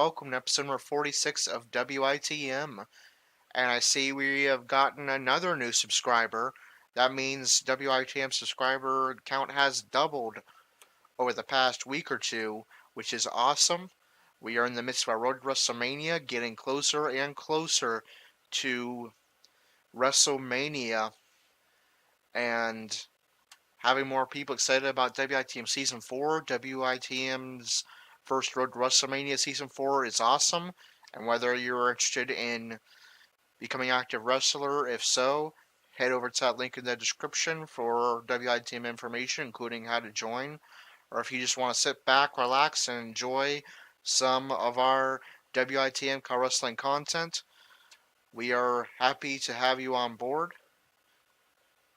welcome to episode number 46 of WITM. And I see we have gotten another new subscriber. That means WITM subscriber count has doubled over the past week or two, which is awesome. We are in the midst of our road to WrestleMania, getting closer and closer to WrestleMania, and having more people excited about WITM Season 4. WITM's first road to WrestleMania Season 4 is awesome, and whether you're interested in becoming an active wrestler, if so, head over to that link in the description for WITM information, including how to join. Or if you just want to sit back, relax, and enjoy some of our WITM Car Wrestling content, we are happy to have you on board.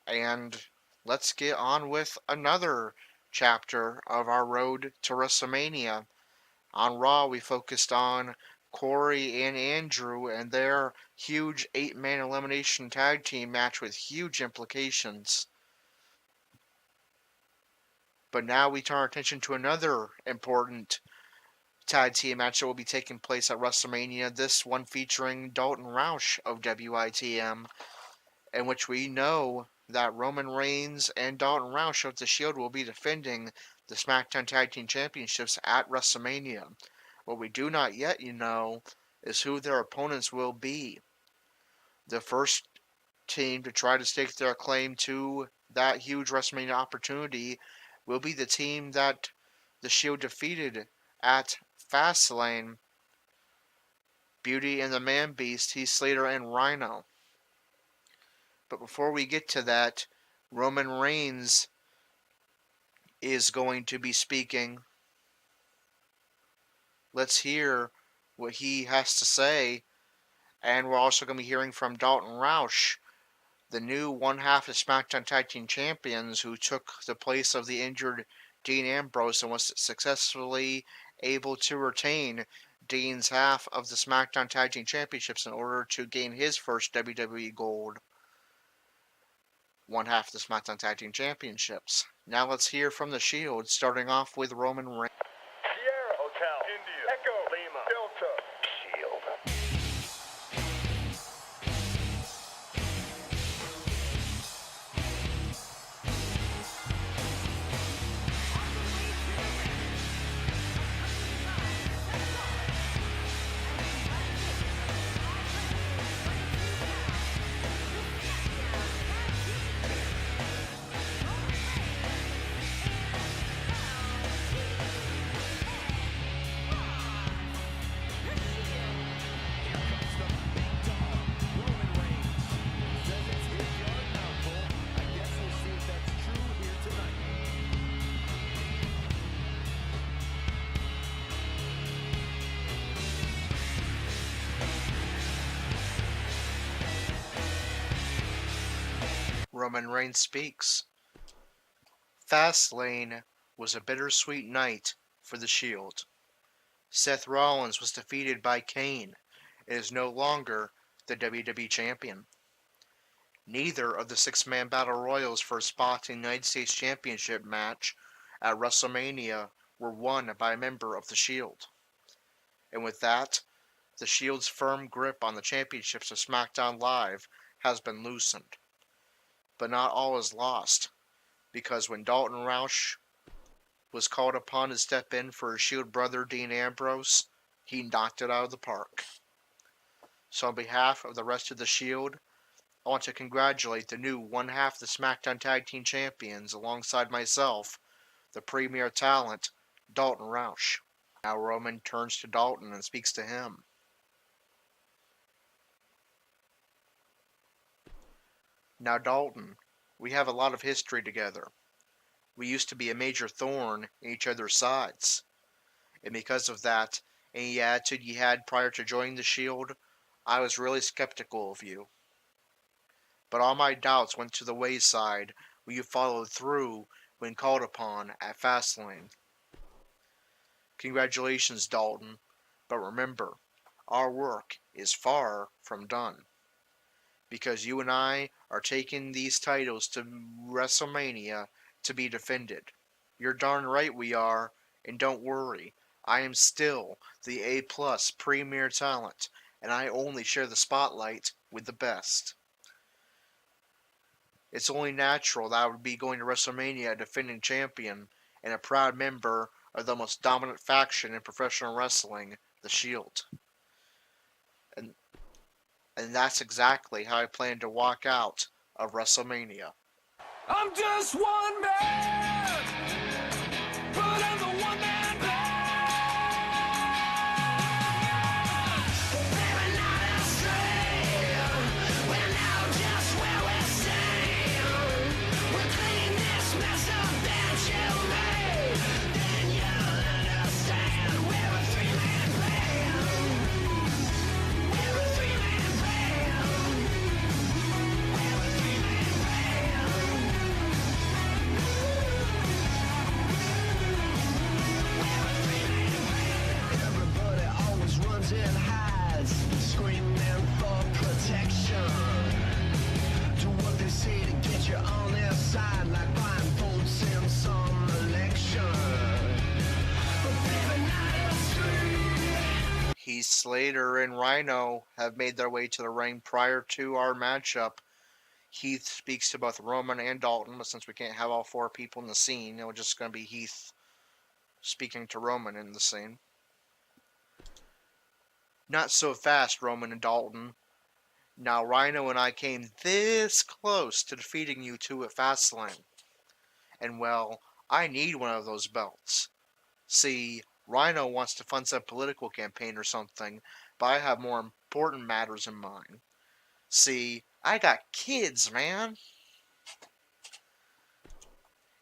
And let's get on with another chapter of our road to WrestleMania. On Raw, we focused on Corey and Andrew and their huge 8-man elimination tag team match with huge implications. But now we turn our attention to another important tag team match that will be taking place at WrestleMania, this one featuring Dalton Roush of WITM, in which we know that Roman Reigns and Dalton Roush of The Shield will be defending the SmackDown Tag Team Championships at WrestleMania. What we do not yet know is who their opponents will be. The first team to try to stake their claim to that huge WrestleMania opportunity will be the team that The Shield defeated at FastLane, Beauty and the Man Beast, Heath Slater and Rhino. But before we get to that, Roman Reigns is going to be speaking. Let's hear what he has to say. And we're also going to be hearing from Dalton Roush, the new one half of SmackDown Tag Team Champions, who took the place of the injured Dean Ambrose and was successfully able to retain Dean's half of the SmackDown Tag Team Championships in order to gain his first WWE Gold one half of the SmackDown Tag Team Championships. Now let's hear from The Shield, starting off with Roman Reigns. Sierra Hotel, India, Echo, Lima, Delta, Shield. Roman Reigns speaks. FastLane was a bittersweet night for The Shield. Seth Rollins was defeated by Kane and is no longer the WWE Champion. Neither of the 6-man Battle Royals for a spot in the United States Championship match at WrestleMania were won by a member of The Shield. And with that, The Shield's firm grip on the championships of SmackDown Live has been loosened. But not all is lost, because when Dalton Roush was called upon to step in for his Shield brother Dean Ambrose, he knocked it out of the park. So on behalf of the rest of the Shield, I want to congratulate the new one half of the SmackDown Tag Team Champions alongside myself, the premier talent, Dalton Roush. Now Roman turns to Dalton and speaks to him. Now Dalton, we have a lot of history together. We used to be a major thorn in each other's sides. And because of that, any attitude you had prior to joining the Shield, I was really skeptical of you. But all my doubts went to the wayside when you followed through when called upon at FastLane. Congratulations, Dalton, but remember, our work is far from done. Because you and I are taking these titles to WrestleMania to be defended. You're darn right we are, and don't worry, I am still the A+ premier talent, and I only share the spotlight with the best. It's only natural that I would be going to WrestleMania a defending champion and a proud member of the most dominant faction in professional wrestling, the Shield. And that's exactly how I plan to walk out of WrestleMania. I'm just one man, but I'm the one man band. We're not astray. We're now just where we stand. We're cleaning this mess up that you made. Then you'll understand. We're a three-man band. We're a three-man band. We're a three-man band. Everybody always runs and hides, screaming for protection. Do what they say to get you on their side, like buying votes in some election. But baby, not a street. Heath Slater and Rhino have made their way to the ring prior to our matchup. Heath speaks to both Roman and Dalton, but since we can't have all four people in the scene, it's just going to be Heath speaking to Roman in the scene. Not so fast, Roman and Dalton. Now, Rhino and I came this close to defeating you two at FastLane. And well, I need one of those belts. See, Rhino wants to fund some political campaign or something, but I have more important matters in mind. See, I got kids, man.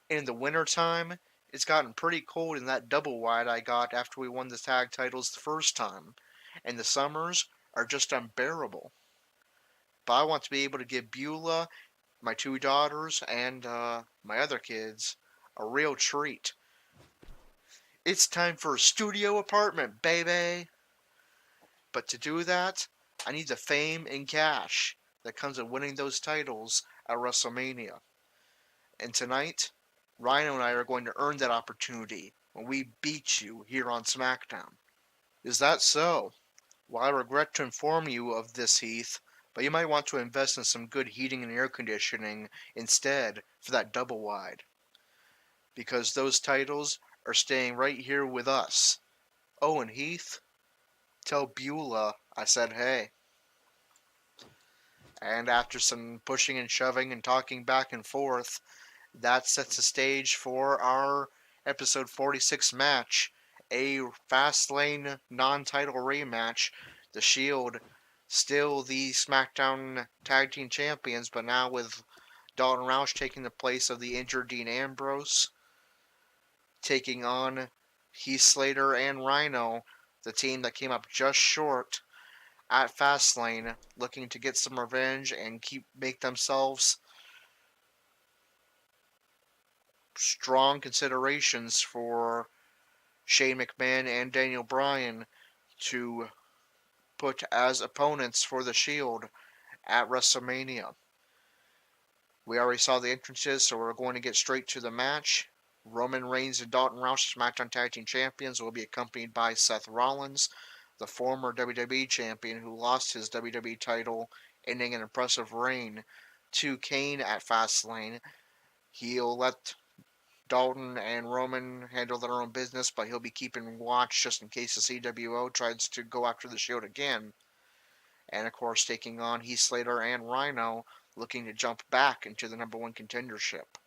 In the wintertime, it's gotten pretty cold in that double wide I got after we won the tag titles the first time, and the summers are just unbearable. But I want to be able to give Beulah, my two daughters, and my other kids a real treat. It's time for a studio apartment, baby! But to do that, I need the fame and cash that comes with winning those titles at WrestleMania. And tonight, Rhino and I are going to earn that opportunity when we beat you here on SmackDown. Is that so? Well, I regret to inform you of this, Heath, but you might want to invest in some good heating and air conditioning instead for that double wide. Because those titles are staying right here with us. Oh, and Heath, tell Beulah I said hey. And after some pushing and shoving and talking back and forth, that sets the stage for our episode 46 match, a FastLane non-title rematch. The Shield still the SmackDown Tag Team Champions, but now with Dalton Roush taking the place of the injured Dean Ambrose, taking on Heath Slater and Rhino, the team that came up just short at FastLane, looking to get some revenge and make themselves strong considerations for Shane McMahon and Daniel Bryan to put as opponents for the Shield at WrestleMania. We already saw the entrances, so we're going to get straight to the match. Roman Reigns and Dalton Roush, SmackDown Tag Team Champions, will be accompanied by Seth Rollins, the former WWE Champion who lost his WWE title, ending an impressive reign, to Kane at Fastlane. He'll let Dalton and Roman handle their own business, but he'll be keeping watch just in case the CWO tries to go after the Shield again. And of course, taking on Heath Slater and Rhino, looking to jump back into the #1 contendership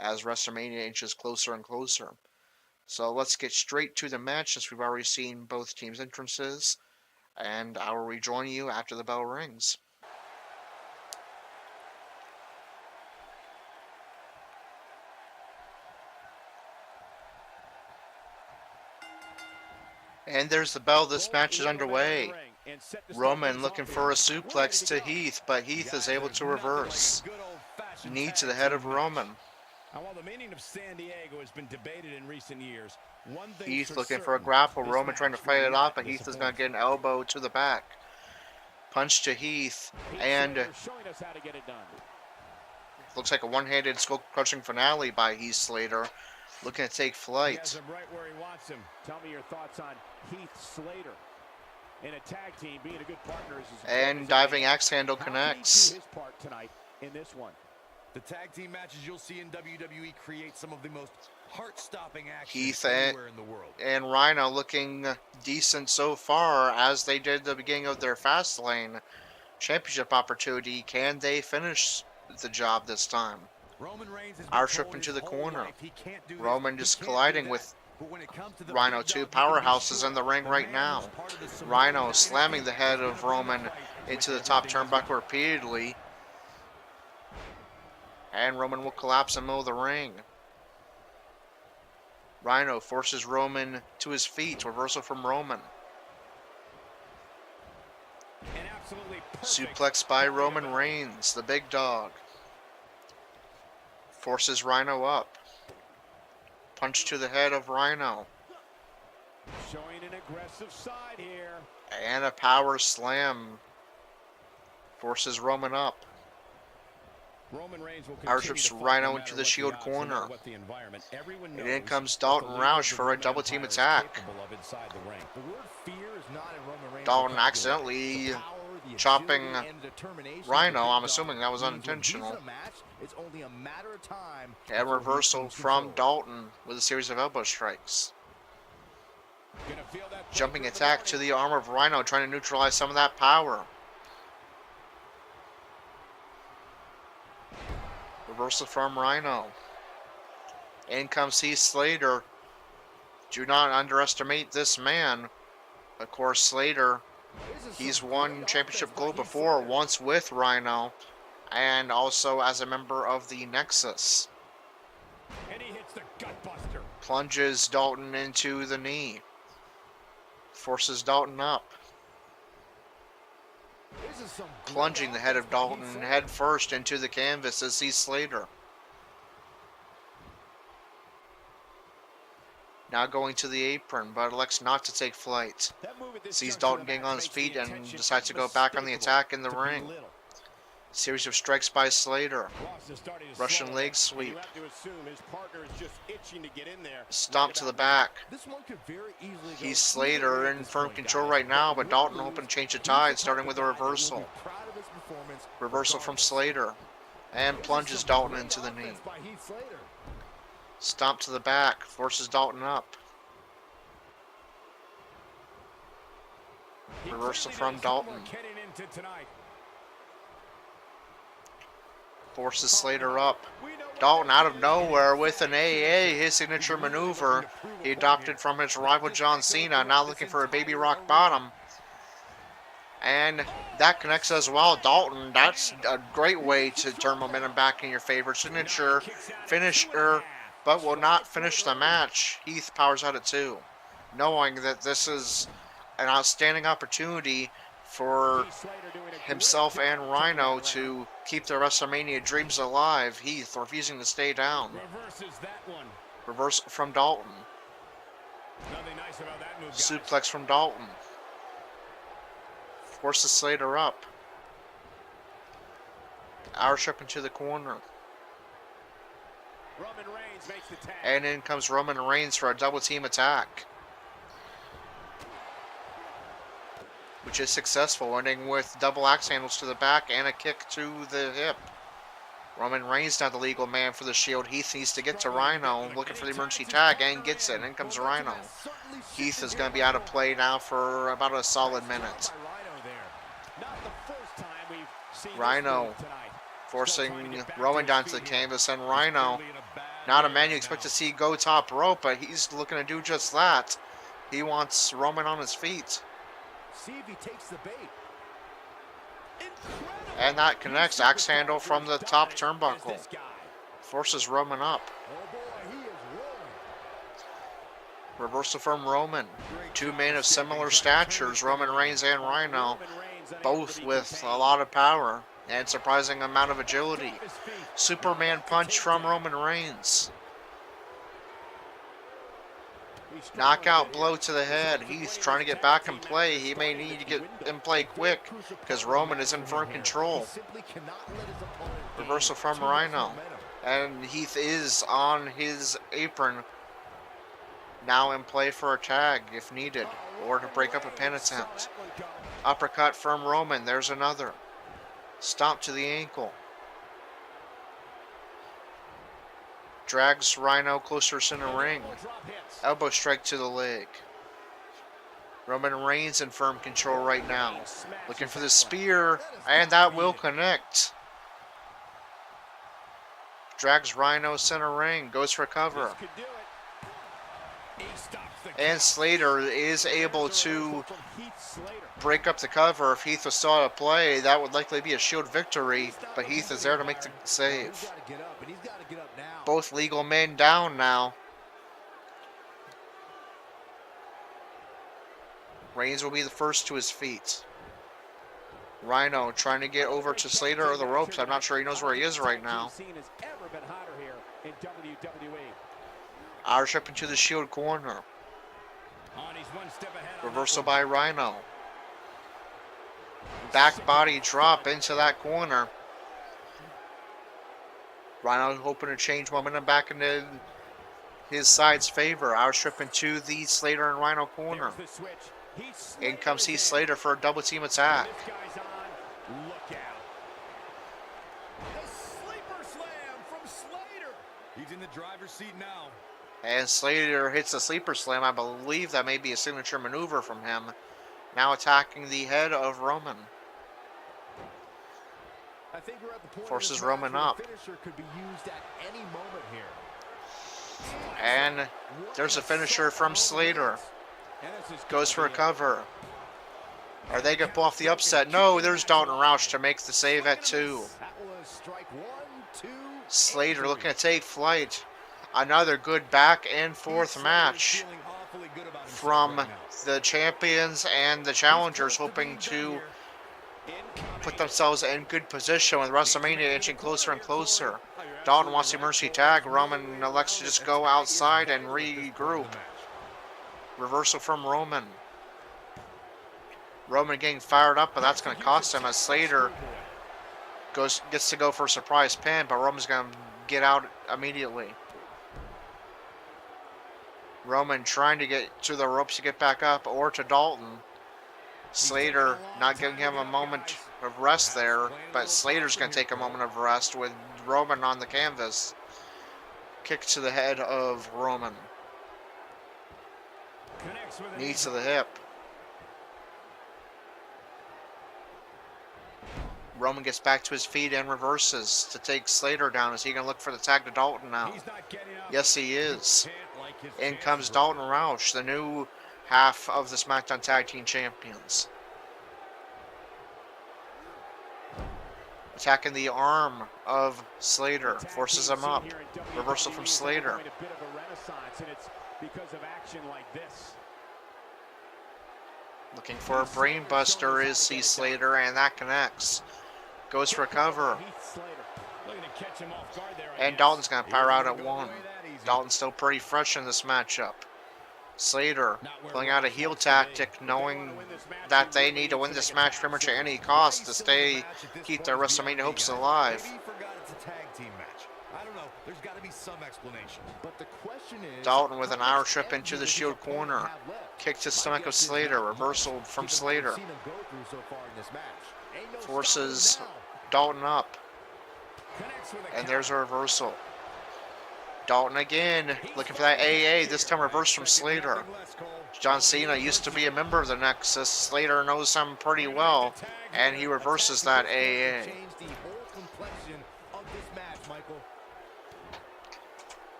as WrestleMania inches closer and closer. So let's get straight to the match since we've already seen both teams' entrances, and I will rejoin you after the bell rings. And there's the bell. This match is underway. Roman looking for a suplex to Heath, but Heath is able to reverse. Knee to the head of Roman. While the meaning of San Diego has been debated in recent years, Heath looking for a grapple. Roman trying to fight it off, but Heath is going to get an elbow to the back. Punch to Heath, and looks like a one-handed skull-crushing finale by Heath Slater. looking to take He has flight. him right where he wants him. Tell me your thoughts on Heath Slater. In a tag team, being a good partner is as important And as diving anything. axe handle How can he connects. do his part tonight in this one? The tag team matches you'll see in WWE create some of the most heart-stopping action Heath anywhere in the world. and Rhino looking decent so far, as they did at the beginning of their FastLane championship opportunity. Can they finish the job this time? Roman Reigns has been Our told trip into his the whole corner. life he can't do this, Roman he just can't do colliding that. with But when it comes to the Rhino, big two dog, you can be powerhouses sure in the ring the right man now. who's part of the Samoan Rhino dynasty slamming the head is gonna of bring the Roman fight into with the top everything he's turnbuckle got. repeatedly. And Roman will collapse in the middle of the ring. Rhino forces Roman to his feet. Reversal from Roman. An absolutely perfect Suplex by Roman Reigns, the big dog. Forces Rhino up. Punch to the head of Rhino. showing an aggressive side here. And a power slam. Forces Roman up. Roman Reigns will Our continue trips to fight Rhino no into matter the what Shield odds, no matter corner. what the environment. Everyone And in knows comes what the Dalton leader of Roush the for a Roman double team Empire is attack. capable of inside the ring. The word fear is not in Roman Reigns' Dalton vocabulary. accidentally The power, the chopping agility, and the determination of the Rhino. big I'm dog assuming that was means when he's unintentional. in a match, it's only a matter of time And before he reversal assumes from control. Dalton with a series of elbow strikes. Gonna feel that Jumping breaker in the attack to morning. the arm of Rhino, trying to neutralize some of that power. Reversal from Rhino. In comes Heath Slater. Do not underestimate this man. Of course, Slater, he's won Championship Gold before, once with Rhino, and also as a member of the Nexus. And he hits the gutbuster. Plunges Dalton into the knee. Forces Dalton up. This is some great Plunging the head of offense by Heath Dalton Slater. head first into the canvas as Heath Slater. Now going to the apron, but elects not to take flight. That move at this Sees juncture Dalton of the getting match on his makes the feet and intention decides to go back on the unmistakable attack in the to ring. belittle. Series of strikes by Slater. Ross is starting to Russian slow leg it, and sweep. you have to assume his partner is just itching to get in there. Stomp right to the about back. now. This one could very easily go He's either Slater way at in this firm point, control guys. right now, but win or Dalton lose, hoping to change the he's tide, type starting of with a guy that will be reversal. proud of his performance Reversal from regardless. Slater. And This is plunges some Dalton great into the knee. offense by Heath Slater. Stomp to the back. Forces Dalton up. He Reversal clearly from knows what we're Dalton. getting into tonight. Forces Slater up. We know what Dalton they're out of doing. nowhere with an AA, his signature maneuver he adopted from his rival John Cena, now looking for a baby rock bottom. And that connects as well. Dalton, that's a great way to turn momentum back in your favor. Signature finisher, but will not finish the match. Heath powers out at 2, knowing that this is an outstanding opportunity for Heath Slater doing a great himself job and turning Rhino it around. to keep their WrestleMania dreams alive. Heath refusing to stay down. Reverses that one. Reversal from Dalton. Nothing nice about that move, guys. Suplex from Dalton. Forces Slater up. Our trip into the corner. Roman Reigns makes the tag. And in comes Roman Reigns for a double team attack, which is successful, ending with double axe handles to the back and a kick to the hip. Roman Reigns now the legal man for the Shield. Heath needs to get to Rhino, looking for the emergency tag, and gets it. And in comes Rhino. Heath is going to be out of play now for about a solid minute. Rhino forcing Roman down to the canvas, and Rhino, not a man you expect to see go top rope, but he's looking to do just that. He wants Roman on his feet. See if he takes the bait. And that connects. Axe handle from the top turnbuckle. Forces Roman up. Oh boy, he is rolling. Reversal from Roman. Two men of similar statures, Roman Reigns and Rhino, both with a lot of power and surprising amount of agility. Superman punch from Roman Reigns. Knockout blow to the head. Heath trying to get back in play. He may need to get in play quick because Roman is in firm control. Reversal from Rhino. And Heath is on his apron. Now in play for a tag if needed, or to break up a pin attempt. Uppercut from Roman. There's another. Stomp to the ankle. Drags Rhino closer to the ring. Elbow strike to the leg. Roman Reigns in firm control right now. Looking for the spear, and that will connect. Drags Rhino center ring. Goes for cover. And Slater is able to break up the cover. If Heath was still at play, that would likely be a Shield victory, but Heath is there to make the save. Both legal men down now. Reigns will be the first to his feet. Rhino trying to get over to Slater or the ropes. I'm not sure he knows where he is right now. Irish up into the Shield corner. Reversal by Rhino. Back body drop into that corner. Rhino hoping to change momentum back into his side's favor. Irish trip into the Slater and Rhino corner. In comes Heath Slater for a double team attack. He's in the driver's seat now. And Slater hits a sleeper slam. I believe that may be a signature maneuver from him. Now attacking the head of Roman. I think we're at the point Forces Roman up. Could be used at any moment here. And there's a finisher from Slater. Goes for a cover. Are they going to pull off the upset? No, there's Dalton Roush to make the save at 2. Slater looking to take flight. Another good back and forth match from the champions and the challengers, hoping to put themselves in good position with WrestleMania inching closer and closer. Dalton wants a mercy tag. Roman elects to just go outside and regroup. Reversal from Roman. Roman getting fired up, but that's going to cost him as Slater gets to go for a surprise pin, but Roman's going to get out immediately. Roman trying to get to the ropes to get back up, or to Dalton. Slater not giving him a moment of rest there, but Slater's going to take a moment of rest with Roman on the canvas. Kick to the head of Roman. Knee to the hip. Roman gets back to his feet and reverses to take Slater down. Is he going to look for the tag to Dalton now? Yes, he is. In comes Dalton Roush, the new half of the SmackDown Tag Team Champions. Attacking the arm of Slater. Forces him up. Reversal from Slater. Looking for a brain buster is C. Slater, and that connects. Goes for a cover. And Dalton's going to power out at 1. Dalton's still pretty fresh in this matchup. Slater pulling out a heel tactic, knowing that they need to win this match pretty much at any cost to keep their WrestleMania hopes alive. Dalton with an Irish trip into the Shield corner. Kick to stomach of Slater. Reversal from Slater. Forces Dalton up. And there's a reversal. Dalton again, looking for that AA, this time reverse from Slater. John Cena used to be a member of the Nexus. Slater knows him pretty well, and he reverses that AA.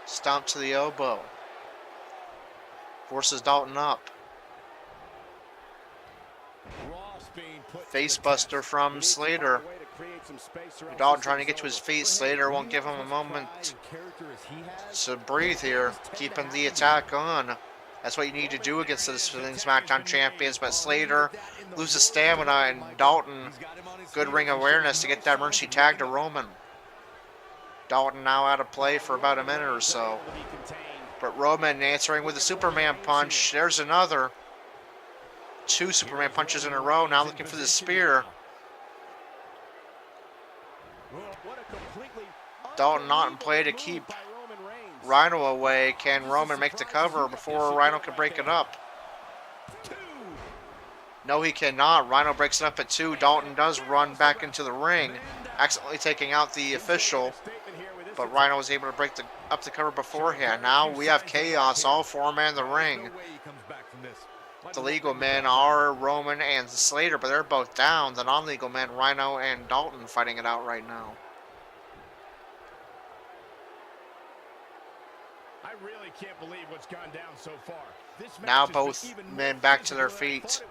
Stomp to the elbow. Forces Dalton up. Face buster from Slater. Dalton trying to get to his feet. Slater won't give him a moment to breathe here, keeping the attack on. That's what you need to do against the SmackDown champions, but Slater loses stamina, and Dalton, good ring awareness to get that emergency tag to Roman. Dalton now out of play for about a minute or so. But Roman answering with a Superman punch. There's another. 2 Superman punches in a row. Now looking for the spear. Dalton not in play to keep Rhino away. Can Roman make the cover before Rhino can break it up? No, he cannot. Rhino breaks it up at 2. Dalton does run back into the ring, accidentally taking out the official. But Rhino was able to break up the cover beforehand. Now we have chaos, all 4 men in the ring. The legal men are Roman and Slater, but they're both down. The non-legal men, Rhino and Dalton, fighting it out right now. I really can't believe what's gone down so far. Now both men back to their feet.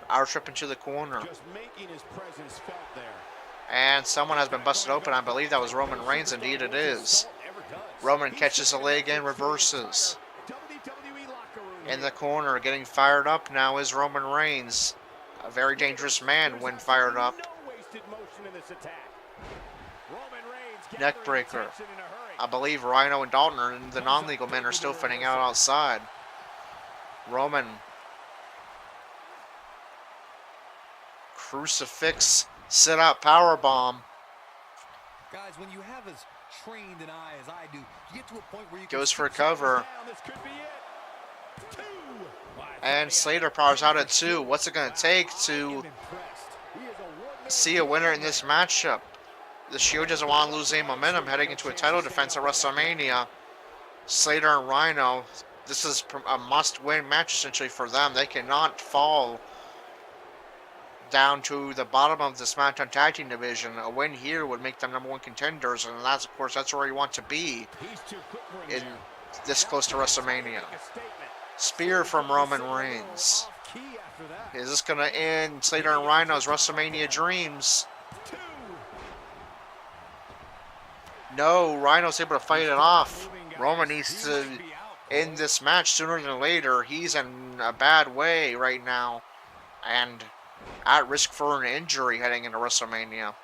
Our trip into the corner. Just making his presence felt there. And someone has been busted open. I believe that was Roman Reigns. Indeed it is. Roman catches a leg and reverses. In the corner, getting fired up now is Roman Reigns. A very dangerous man when fired up. Neckbreaker. I believe Rhino and Dalton and the non-legal men are still fighting out outside. Roman. Crucifix. Sit up. Powerbomb. Guys, when you have as trained an eye as I do, you get to a point where you goes for a cover. And Slater powers out at 2. What's it going to take to see a winner in this matchup? The Shield doesn't want to lose any momentum heading into a title defense at WrestleMania. Slater and Rhino, this is a must-win match essentially for them. They cannot fall down to the bottom of the SmackDown Tag Team division. A win here would make them #1 contenders, and that's, of course, that's where you want to be in this close to WrestleMania. Spear from Roman Reigns. Is this going to end Slater and Rhino's WrestleMania dreams? No, Rhino's able to fight it off. Roman needs to end this match sooner than later. He's in a bad way right now, and at risk for an injury heading into WrestleMania.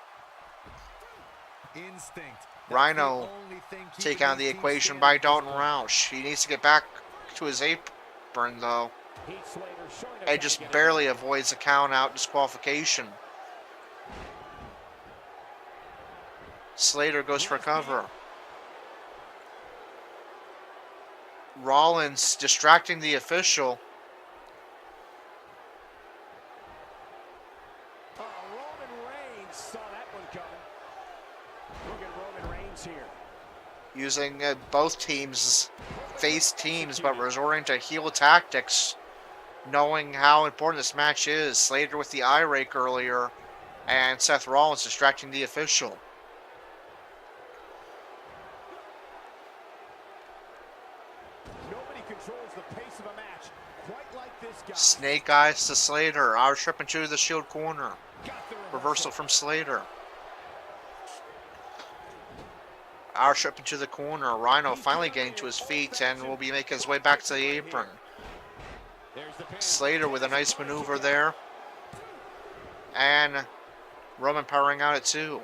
Rhino taken out of the equation by Dalton Roush. He needs to get back to his apron though. And just barely avoids a count out disqualification. Slater goes for cover. Rollins distracting the official. Roman Reigns saw that one coming. Look at Roman Reigns here. Using both teams, face teams, but resorting to heel tactics, knowing how important this match is. Slater with the eye rake earlier, and Seth Rollins distracting the official. Nobody controls the pace of a match quite like this guy. Snake eyes to Slater. Our trip into the Shield corner. Reversal from Slater. Our trip into the corner. Rhino finally getting to his feet and will be making his way back to the apron. Slater with a nice maneuver there. And Roman powering out at 2.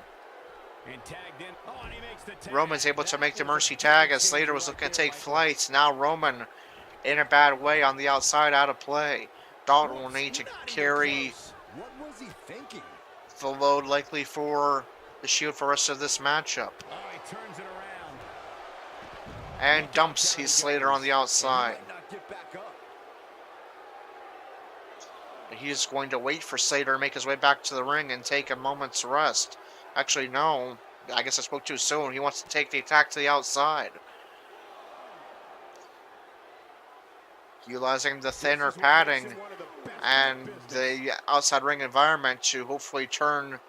Roman's able to make the mercy tag as Slater was looking to take flights. Now Roman in a bad way on the outside, out of play. Dalton will need to carry the load likely for the Shield for the rest of this matchup. And dumps Heath Slater on the outside. He's going to wait for Slater to make his way back to the ring and take a moment's rest. Actually, no. I guess I spoke too soon. He wants to take the attack to the outside. Utilizing the thinner padding and the outside ring environment to hopefully turn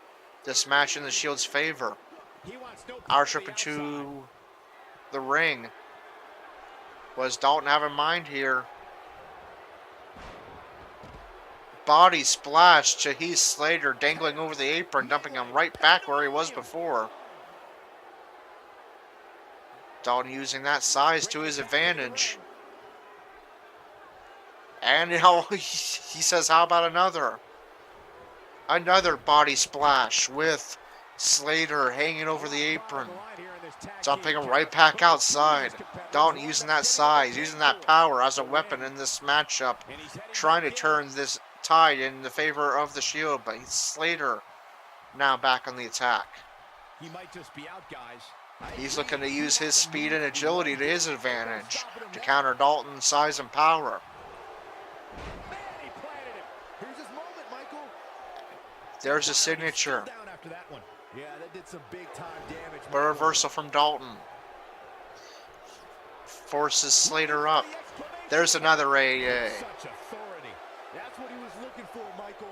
this match in the Shield's favor. Our trip into the ring. What does Dalton have in mind here? Body splash to Heath Slater, dangling over the apron, dumping him right back where he was before. Dalton using that size to his advantage. And he says, how about another? Another body splash with Slater hanging over the apron. Dumping him right back outside. Dalton using that size, using that power as a weapon in this matchup. Trying to turn this tide in the favor of the Shield, but Slater now back on the attack. He might just be out, guys. He's looking to use his speed and agility to his advantage to counter Dalton's size and power. Here's his moment, Michael. There's a signature. Down after that one. Yeah, that did some big time damage. A reversal from Dalton. Forces Slater up. There's another AA. Such authority. That's what he was looking for, Michael.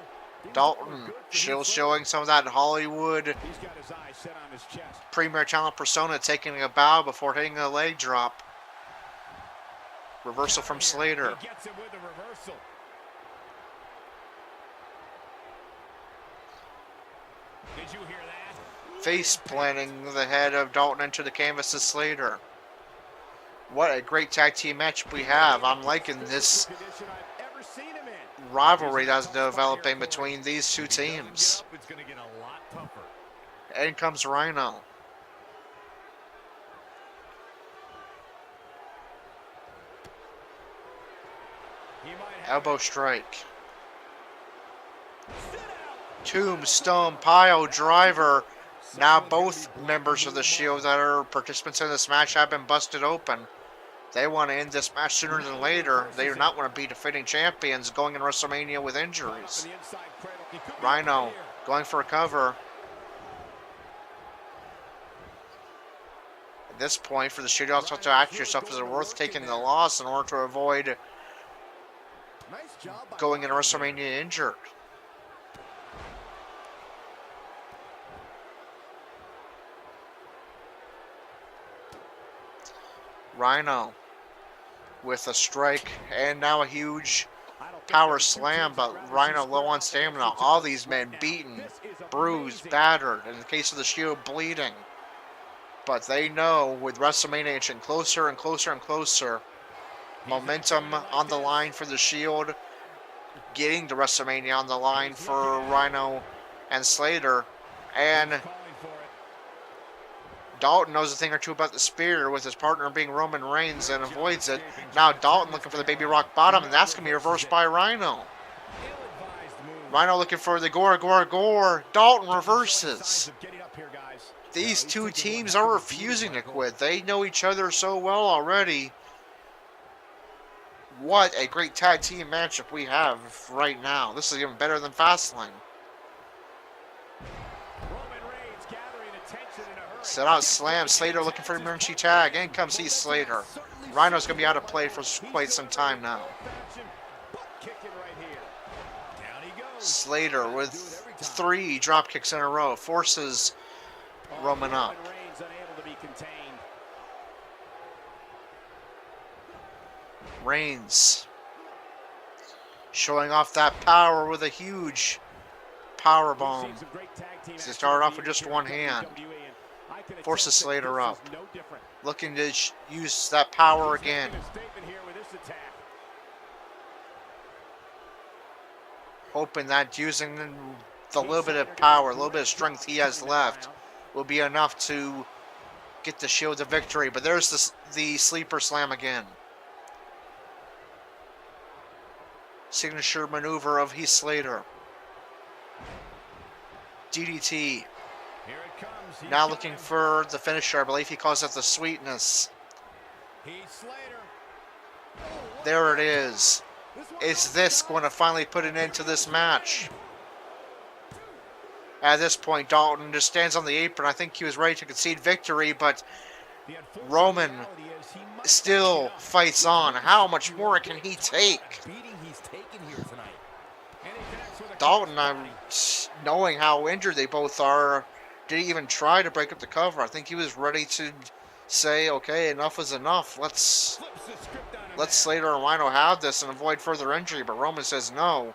Dalton still showing some of that Hollywood He's got his eyes set on his chest. premier talent persona, taking a bow before hitting a leg drop. Reversal from Slater. He gets him with a reversal. Did you hear that? Face planting the head of Dalton into the canvas of Slater. What a great tag team match we have. I'm liking this Condition I've ever seen him in. rivalry that's developing between these two teams. It's going to get a lot tougher. In comes Rhino. He might have Elbow strike. Tombstone pile driver. Now both members of the Shield that are participants in this match have been busted open. They want to end this match sooner than later. They do not want to be defending champions going in WrestleMania with injuries. the inside cradle. He could be Rhino here. going for a cover. At this point, for the Shield, you also have to ask yourself, is it worth taking the loss in order to avoid Nice job by going in Rhino. WrestleMania injured? Rhino with a strike and now a huge I don't think power there's two slam, teams but around Rhino this low on squad. stamina. All these men beaten, This is bruised, amazing. battered. In the case of the Shield, bleeding. But they know with WrestleMania inching closer and closer and closer, momentum on the line for the Shield, getting to WrestleMania on the line for Rhino and Slater, and Calling for it. Dalton knows a thing or two about the spear with his partner being Roman Reigns and avoids it. Now Dalton looking for the baby rock bottom, and that's going to be reversed by Rhino. Ill-advised move. Rhino looking for the gore. Dalton reverses. Signs of getting up here, guys. These two teams are refusing to quit. They know each other so well already. What a great tag team matchup we have right now. This is even better than FastLane. Roman Reigns gathering attention in a hurry. Set out slam. Slater looking for an emergency tag. In comes Heath Slater. Rhino's going to be out of play for quite some time now. Old-fashioned butt kicking right here. Down he goes. Slater with 3 drop kicks in a row forces Roman up. Reigns unable to be contained. Reigns showing off that power with a huge power We've bomb. seen some great tag team He action started off over with the just years one here in hand. WWE, and I can Forces attest that Slater this up. is no different. Looking to use that power He's again. making a statement here with this attack. Hoping that using the little bit of power, a little bit of strength he has left will be enough to get the Shield a victory. But there's the sleeper slam again. Signature maneuver of Heath Slater. DDT. Here it comes. He's Now got looking him. for the finisher. I believe he calls it the sweetness. Heath Slater. There it is. This one Is goes this down. going to finally put an end to this match? At this point, Dalton just stands on the apron. I think he was ready to concede victory, but The unfortunate Roman reality is he might still not get up. fights on. How much more can he take? Beating he's taken here tonight. And he connects with a Dalton, crossbody. knowing how injured they both are, didn't even try to break up the cover. I think he was ready to say, okay, enough is enough. Let's Flips the script on him let now. Slater and Rhino have this and avoid further injury. But Roman says, no,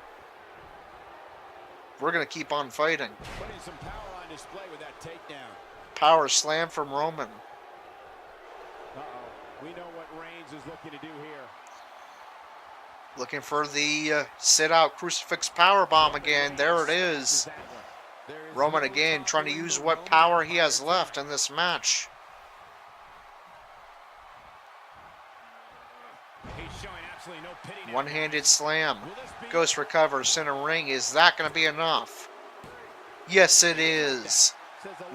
we're going to keep on fighting. Putting some power on display with that takedown. Power slam from Roman. Uh-oh. We know what Reigns is looking to do here. Looking for the sit-out crucifix power bomb again. There it Is is. that one. There is Roman no again time trying to for use Roman what power he on has attack. left in this match. One-handed slam. Ghost recovers, center ring. Is that going to be enough? Yes, it is.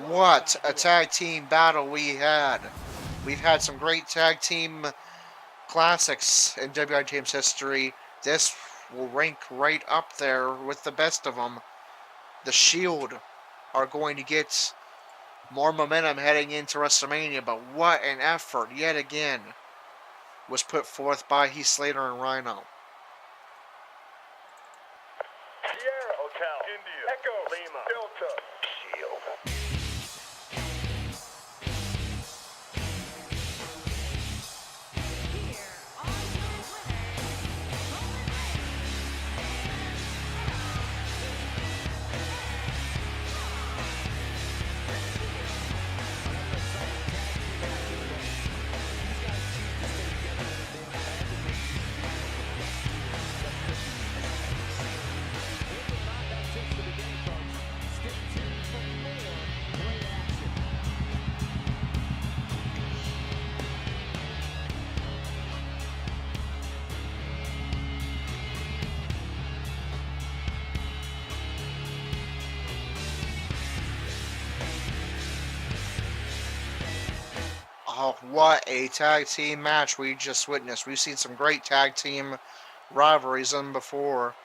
What a tag team battle we had. We've had some great tag team classics in WITM Team's history. This will rank right up there with the best of them. The Shield are going to get more momentum heading into WrestleMania, but what an effort yet again was put forth by Heath Slater and Rhino. Sierra, Hotel, India, Echo, Lima, Delta, Shield. Oh, what a tag team match we just witnessed. We've seen some great tag team rivalries in before.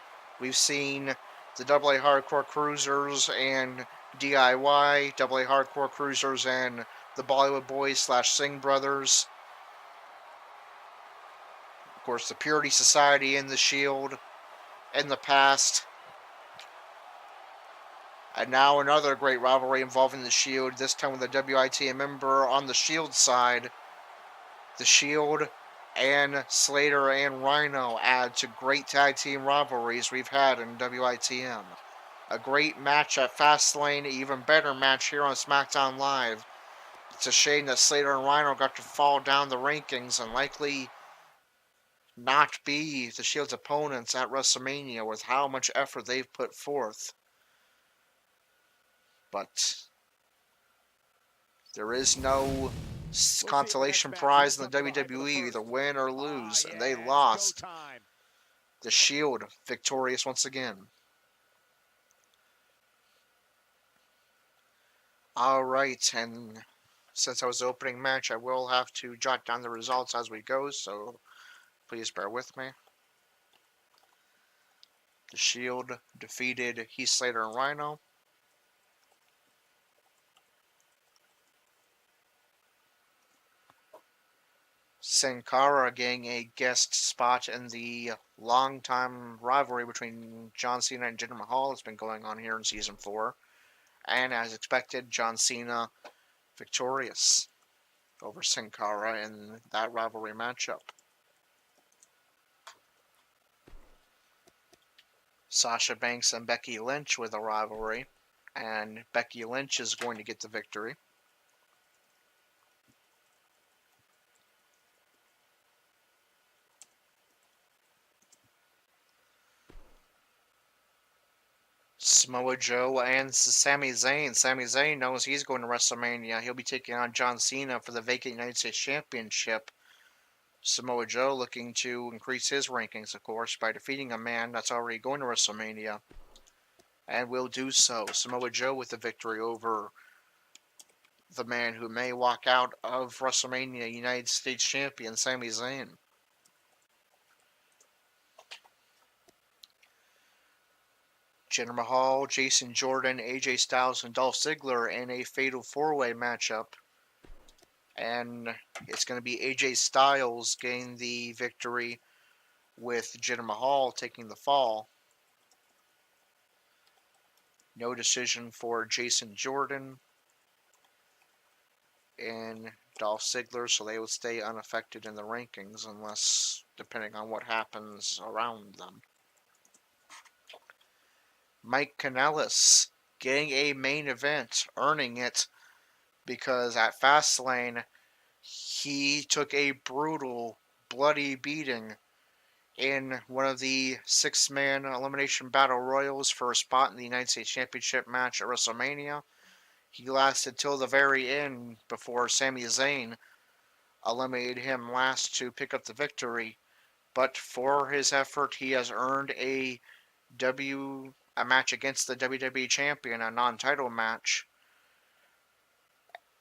We've seen the AA Hardcore Cruisers and DIY, AA Hardcore Cruisers and the Bollywood Boys / Singh Brothers. Of course, the Purity Society and the Shield in the past. And now another great rivalry involving the Shield, this time with a WITM member on the Shield side. The Shield and Slater and Rhino add to great tag team rivalries we've had in WITM. A great match at FastLane, even better match here on SmackDown Live. It's a shame that Slater and Rhino got to fall down the rankings and likely not be the Shield's opponents at WrestleMania with how much effort they've put forth. But there is no consolation prize in the WWE, either win or lose, and they lost. The Shield victorious once again. Alright, and since I was the opening match, I will have to jot down the results as we go, so please bear with me. The Shield defeated Heath Slater and Rhino. Sin Cara getting a guest spot in the long-time rivalry between John Cena and Jinder Mahal that's been going on here in Season 4. And as expected, John Cena victorious over Sin Cara in that rivalry matchup. Sasha Banks and Becky Lynch with a rivalry, and Becky Lynch is going to get the victory. Samoa Joe and Sami Zayn. Sami Zayn knows he's going to WrestleMania. He'll be taking on John Cena for the vacant United States Championship. Samoa Joe looking to increase his rankings, of course, by defeating a man that's already going to WrestleMania. And will do so. Samoa Joe with the victory over the man who may walk out of WrestleMania United States Champion, Sami Zayn. Jinder Mahal, Jason Jordan, AJ Styles, and Dolph Ziggler in a fatal four-way matchup. And it's going to be AJ Styles getting the victory with Jinder Mahal taking the fall. No decision for Jason Jordan and Dolph Ziggler, so they will stay unaffected in the rankings unless, depending on what happens around them. Mike Kanellis getting a main event, earning it, because at Fastlane, he took a brutal, bloody beating in one of the six-man elimination battle royals for a spot in the United States Championship match at WrestleMania. He lasted till the very end before Sami Zayn eliminated him last to pick up the victory. but for his effort, he has earned a match against the WWE Champion, a non-title match,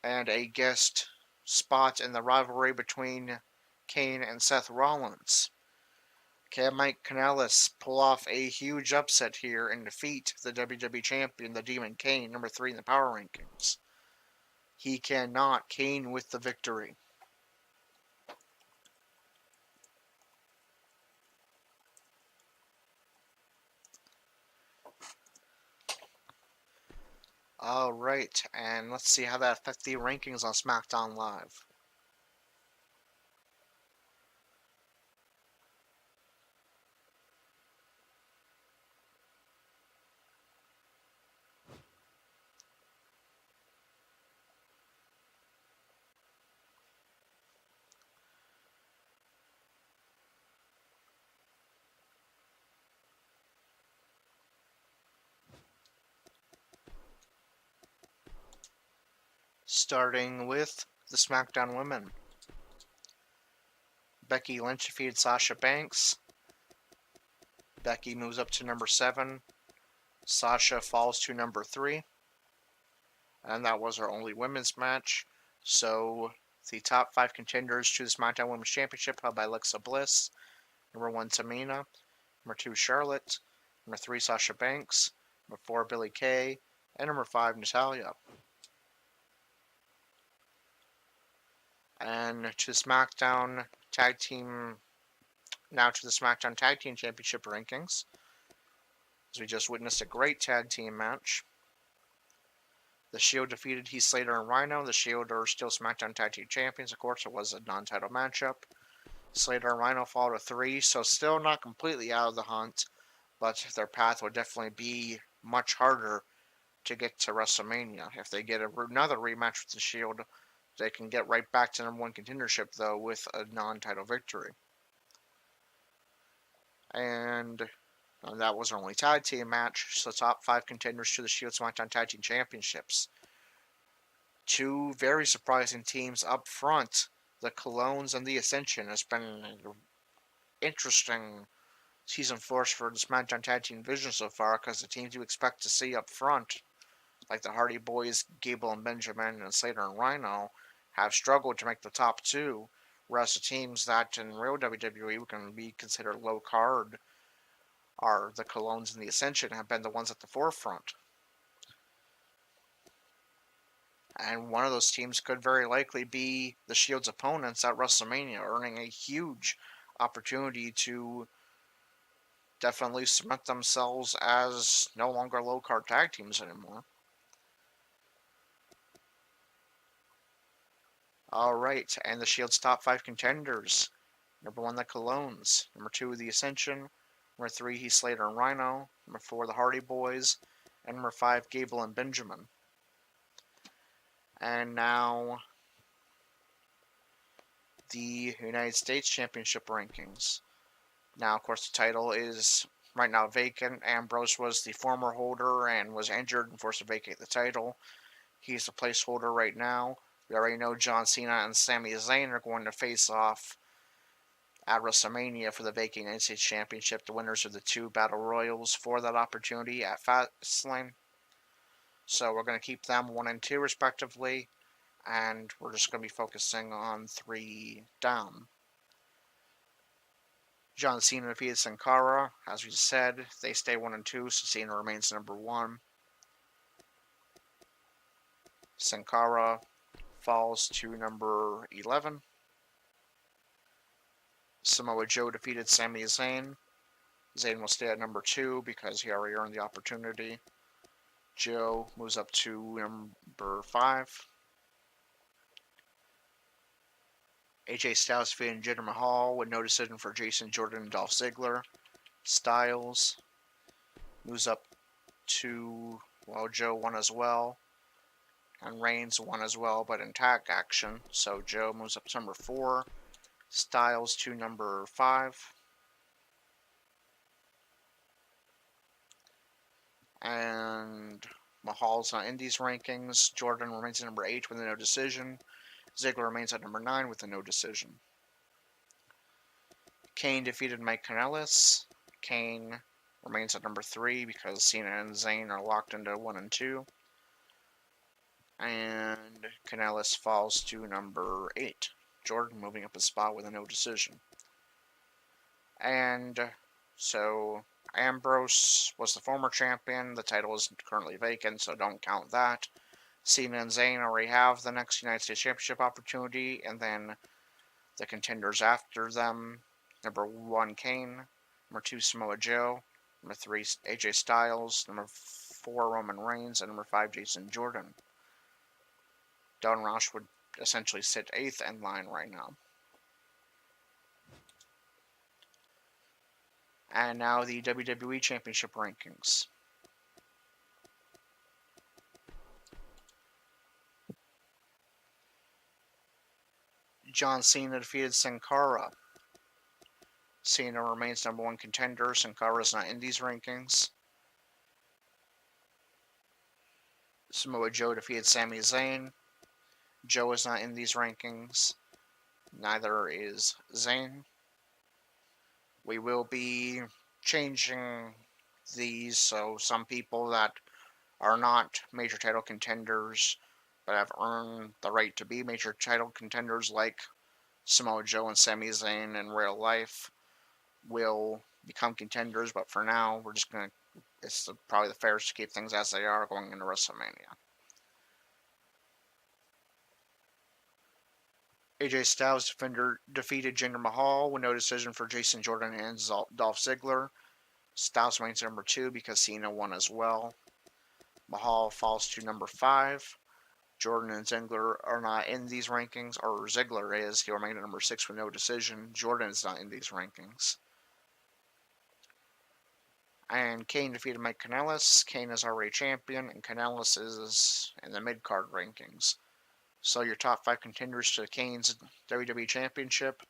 and a guest spot in the rivalry between Kane and Seth Rollins. Can Mike Kanellis pull off a huge upset here and defeat the WWE Champion, the Demon Kane, number 3 in the power rankings? He cannot. Kane with the victory. Alright, and let's see how that affects the rankings on SmackDown Live. Starting with the SmackDown Women. Becky Lynch defeated Sasha Banks. Becky moves up to number 7. Sasha falls to number 3. And that was her only women's match. So the top 5 contenders to the SmackDown Women's Championship held by Alexa Bliss. Number 1, Tamina. Number 2, Charlotte. Number 3, Sasha Banks. Number 4, Billie Kay. And number 5, Natalya. And to the SmackDown Tag Team, now to the SmackDown Tag Team Championship rankings, as we just witnessed a great tag team match. The Shield defeated Heath Slater and Rhino. The Shield are still SmackDown Tag Team Champions. Of course, it was a non-title matchup. Slater and Rhino fall to 3, so still not completely out of the hunt, but their path would definitely be much harder to get to WrestleMania. If they get another rematch with the Shield, they can get right back to number 1 contendership, though, with a non-title victory. And that was our only tag team match, so top 5 contenders to the Shield SmackDown Tag Team Championships. 2 very surprising teams up front. The Colognes and the Ascension has been an interesting season for the SmackDown Tag Team division so far, because the teams you expect to see up front, like the Hardy Boys, Gable and Benjamin, and Slater and Rhino, have struggled to make the top 2, whereas the teams that in real WWE can be considered low card are the Colognes and the Ascension, have been the ones at the forefront. And one of those teams could very likely be the Shield's opponents at WrestleMania, earning a huge opportunity to definitely cement themselves as no longer low-card tag teams anymore. Alright, and the Shield's top 5 contenders. Number 1, the Colognes. Number 2, the Ascension. Number 3, Heath Slater and Rhino. Number 4, the Hardy Boys. And number 5, Gable and Benjamin. And now, the United States Championship rankings. Now, of course, the title is right now vacant. Ambrose was the former holder and was injured and forced to vacate the title. He's the placeholder right now. We already know John Cena and Sami Zayn are going to face off at WrestleMania for the vacant United States Championship. The winners of the 2 Battle Royals for that opportunity at FastLane. So we're going to keep them 1 and 2 respectively, and we're just going to be focusing on 3 down. John Cena defeated Sin Cara. As we said, they stay 1 and 2, so Cena remains number 1. Sin Cara falls to number 11. Samoa Joe defeated Sami Zayn. Zayn will stay at number 2 because he already earned the opportunity. Joe moves up to number 5. AJ Styles defeated Jinder Mahal with no decision for Jason Jordan and Dolph Ziggler. Styles moves up to, well, Joe won as well. And Reigns won as well, but in tag action. So Joe moves up to number 4. Styles to number 5. And Mahal's not in these rankings. Jordan remains at number 8 with a no decision. Ziggler remains at number 9 with a no decision. Kane defeated Mike Kanellis. Kane remains at number 3 because Cena and Zayn are locked into 1 and 2. And Kanellis falls to number 8. Jordan moving up a spot with a no decision. And so Ambrose was the former champion. The title is currently vacant, so don't count that. Cena and Zayn already have the next United States Championship opportunity, and then the contenders after them. Number 1, Kane. Number 2, Samoa Joe. Number 3, AJ Styles. Number 4, Roman Reigns. And number 5, Jason Jordan. Dalton Roush would essentially sit 8th in line right now. And now the WWE Championship rankings. John Cena defeated Sin Cara. Cena remains number 1 contender. Sin Cara is not in these rankings. Samoa Joe defeated Sami Zayn. Joe is not in these rankings. Neither is Zayn. We will be changing these, so some people that are not major title contenders but have earned the right to be major title contenders, like Samoa Joe and Sami Zayn in real life, will become contenders. But for now, we're just going to, it's probably the fairest to keep things as they are going into WrestleMania. AJ Styles defeated Jinder Mahal with no decision for Jason Jordan and Dolph Ziggler. Styles remains number 2 because Cena won as well. Mahal falls to number 5. Jordan and Ziggler are not in these rankings, or Ziggler is. He remained at number 6 with no decision. Jordan is not in these rankings. And Kane defeated Mike Kanellis. Kane is already champion, and Kanellis is in the mid-card rankings. So your top 5 contenders to Kane's WWE Championship: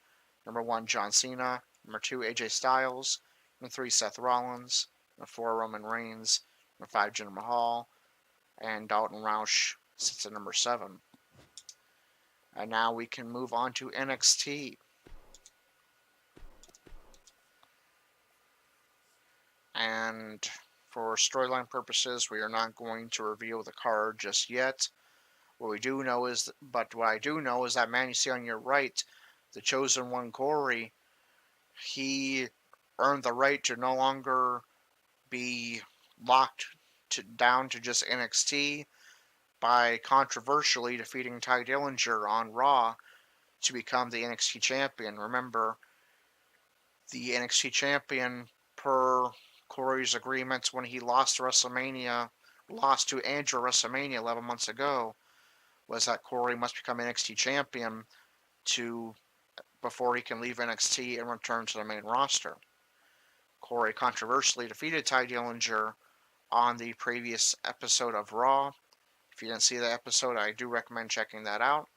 number 1, John Cena. Number 2, AJ Styles. Number 3, Seth Rollins. Number 4, Roman Reigns. Number 5, Jinder Mahal. And Dalton Roush sits at number 7. And now we can move on to NXT. And for storyline purposes, we are not going to reveal the card just yet. What I do know is that man you see on your right, the Chosen One Corey, he earned the right to no longer be locked down to just NXT by controversially defeating Ty Dillinger on Raw to become the NXT champion. Remember, the NXT champion, per Corey's agreements when he lost to Andrew WrestleMania 11 months ago, was that Corey must become NXT champion before he can leave NXT and return to the main roster. Corey controversially defeated Ty Dillinger on the previous episode of Raw. If you didn't see that episode, I do recommend checking that out.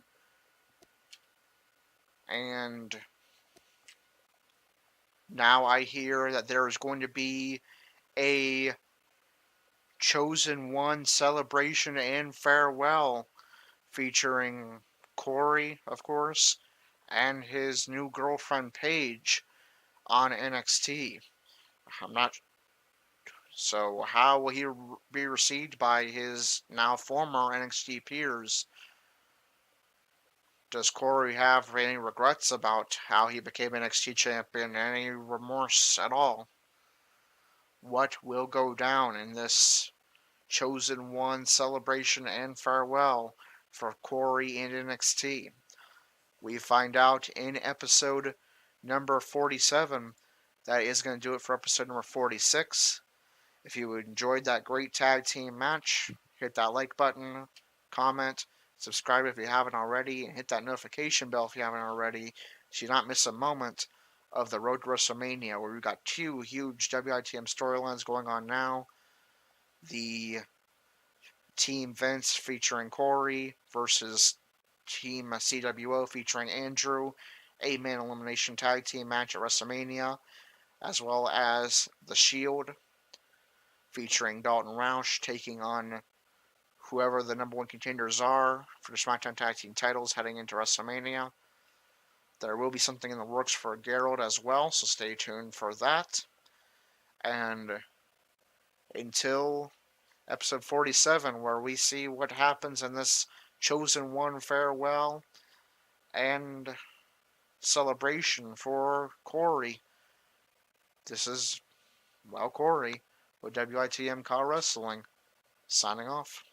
And now I hear that there is going to be a Chosen One celebration and farewell featuring Corey, of course, and his new girlfriend Paige on NXT. So how will he be received by his now former NXT peers? Does Corey have any regrets about how he became NXT champion? Any remorse at all? What will go down in this Chosen One celebration and farewell for Corey and NXT? We find out in episode number 47. That is going to do it for episode number 46. If you enjoyed that great tag team match, hit that like button, comment, subscribe if you haven't already, and hit that notification bell if you haven't already, so you not miss a moment of the Road to WrestleMania, where we've got 2 huge WITM storylines going on now. The Team Vince featuring Corey versus Team CWO featuring Andrew, 8-man elimination tag team match at WrestleMania, as well as The Shield featuring Dalton Roush taking on whoever the number 1 contenders are for the SmackDown Tag Team titles heading into WrestleMania. There will be something in the works for Gerald as well, so stay tuned for that. And until episode 47, where we see what happens in this Chosen One farewell and celebration for Corey. This is, well, Corey with WITM Car Wrestling, signing off.